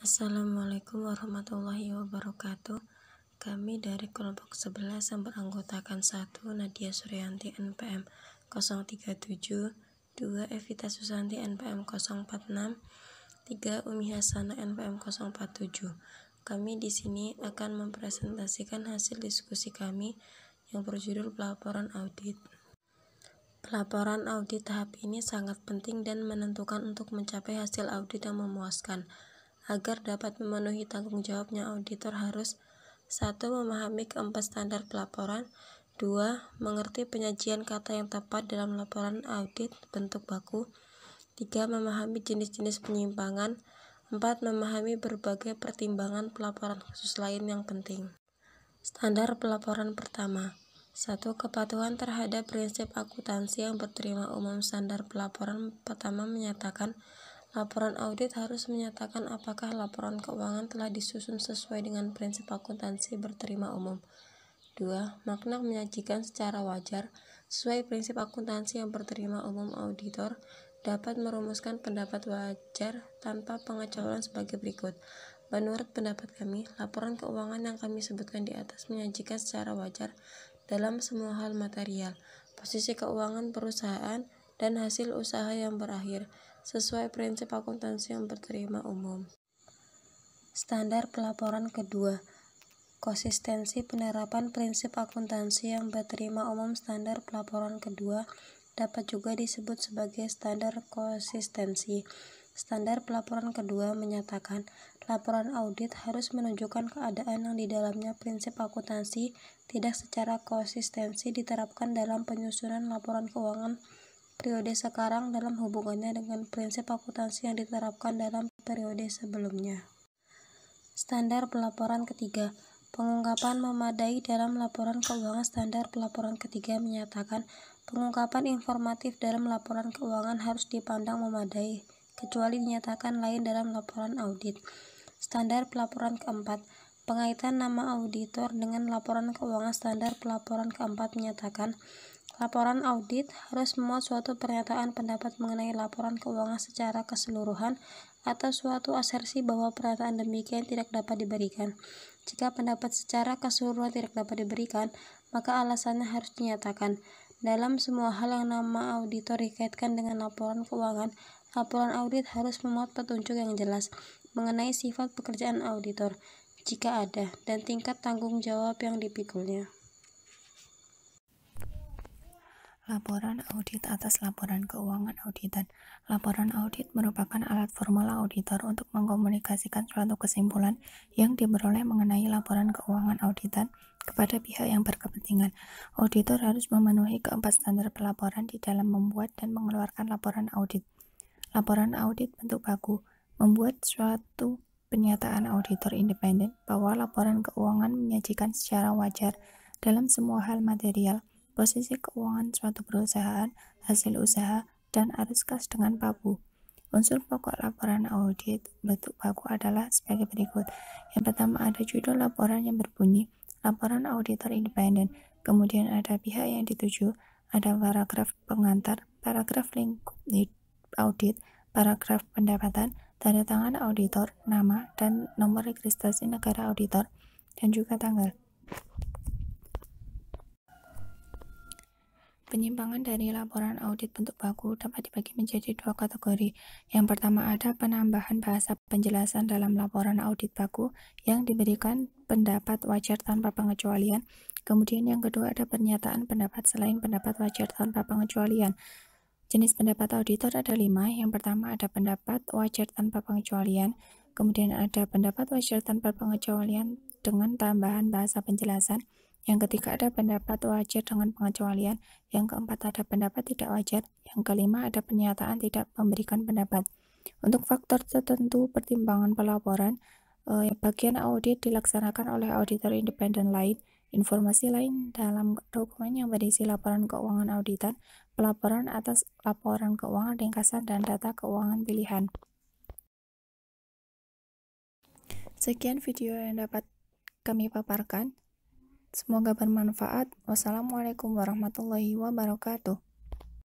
Assalamualaikum warahmatullahi wabarakatuh. Kami dari kelompok 11 yang beranggotakan 1 Nadia Suryanti NPM 037, 2 Evita Susanti NPM 046, 3 Umi Hasanah NPM 047. Kami di sini akan mempresentasikan hasil diskusi kami yang berjudul pelaporan audit. Pelaporan audit tahap ini sangat penting dan menentukan untuk mencapai hasil audit yang memuaskan. Agar dapat memenuhi tanggung jawabnya, auditor harus 1. Memahami keempat standar pelaporan, 2. Mengerti penyajian kata yang tepat dalam laporan audit bentuk baku, 3. Memahami jenis-jenis penyimpangan, 4. Memahami berbagai pertimbangan pelaporan khusus lain yang penting. Standar pelaporan pertama, 1. Kepatuhan terhadap prinsip akuntansi yang berterima umum. Standar pelaporan pertama menyatakan laporan audit harus menyatakan apakah laporan keuangan telah disusun sesuai dengan prinsip akuntansi berterima umum. 2. Makna menyajikan secara wajar sesuai prinsip akuntansi yang berterima umum. Auditor dapat merumuskan pendapat wajar tanpa pengecualian sebagai berikut. Menurut pendapat kami, laporan keuangan yang kami sebutkan di atas menyajikan secara wajar dalam semua hal material, posisi keuangan perusahaan, dan hasil usaha yang berakhir, sesuai prinsip akuntansi yang berterima umum. Standar pelaporan kedua, konsistensi penerapan prinsip akuntansi yang berterima umum. Standar pelaporan kedua dapat juga disebut sebagai standar konsistensi. Standar pelaporan kedua menyatakan laporan audit harus menunjukkan keadaan yang di dalamnya prinsip akuntansi tidak secara konsistensi diterapkan dalam penyusunan laporan keuangan periode sekarang dalam hubungannya dengan prinsip akuntansi yang diterapkan dalam periode sebelumnya. Standar pelaporan ketiga, pengungkapan memadai dalam laporan keuangan. Standar pelaporan ketiga menyatakan pengungkapan informatif dalam laporan keuangan harus dipandang memadai, kecuali dinyatakan lain dalam laporan audit. Standar pelaporan keempat, pengaitan nama auditor dengan laporan keuangan. Standar pelaporan keempat menyatakan laporan audit harus memuat suatu pernyataan pendapat mengenai laporan keuangan secara keseluruhan atau suatu asersi bahwa pernyataan demikian tidak dapat diberikan. Jika pendapat secara keseluruhan tidak dapat diberikan, maka alasannya harus dinyatakan. Dalam semua hal yang nama auditor dikaitkan dengan laporan keuangan, laporan audit harus memuat petunjuk yang jelas mengenai sifat pekerjaan auditor, jika ada, dan tingkat tanggung jawab yang dipikulnya. Laporan audit atas laporan keuangan auditan. Laporan audit merupakan alat formal auditor untuk mengkomunikasikan suatu kesimpulan yang diperoleh mengenai laporan keuangan auditan kepada pihak yang berkepentingan. Auditor harus memenuhi keempat standar pelaporan di dalam membuat dan mengeluarkan laporan audit. Laporan audit bentuk baku membuat suatu pernyataan auditor independen bahwa laporan keuangan menyajikan secara wajar dalam semua hal material, posisi keuangan suatu perusahaan, hasil usaha, dan arus kas dengan baku. Unsur pokok laporan audit bentuk baku adalah sebagai berikut. Yang pertama ada judul laporan yang berbunyi laporan auditor independen. Kemudian ada pihak yang dituju, ada paragraf pengantar, paragraf lingkup audit, paragraf pendapatan, tanda tangan auditor, nama, dan nomor registrasi negara auditor, dan juga tanggal. Penyimpangan dari laporan audit bentuk baku dapat dibagi menjadi dua kategori. Yang pertama ada penambahan bahasa penjelasan dalam laporan audit baku yang diberikan pendapat wajar tanpa pengecualian. Kemudian yang kedua ada pernyataan pendapat selain pendapat wajar tanpa pengecualian. Jenis pendapat auditor ada 5. Yang pertama ada pendapat wajar tanpa pengecualian. Kemudian ada pendapat wajar tanpa pengecualian dengan tambahan bahasa penjelasan. Yang ketiga ada pendapat wajar dengan pengecualian. Yang keempat ada pendapat tidak wajar. Yang kelima ada pernyataan tidak memberikan pendapat. Untuk faktor tertentu pertimbangan pelaporan, bagian audit dilaksanakan oleh auditor independen lain. Informasi lain dalam dokumen yang berisi laporan keuangan auditan, pelaporan atas laporan keuangan ringkasan, dan data keuangan pilihan. Sekian video yang dapat kami paparkan. Semoga bermanfaat. Wassalamualaikum warahmatullahi wabarakatuh.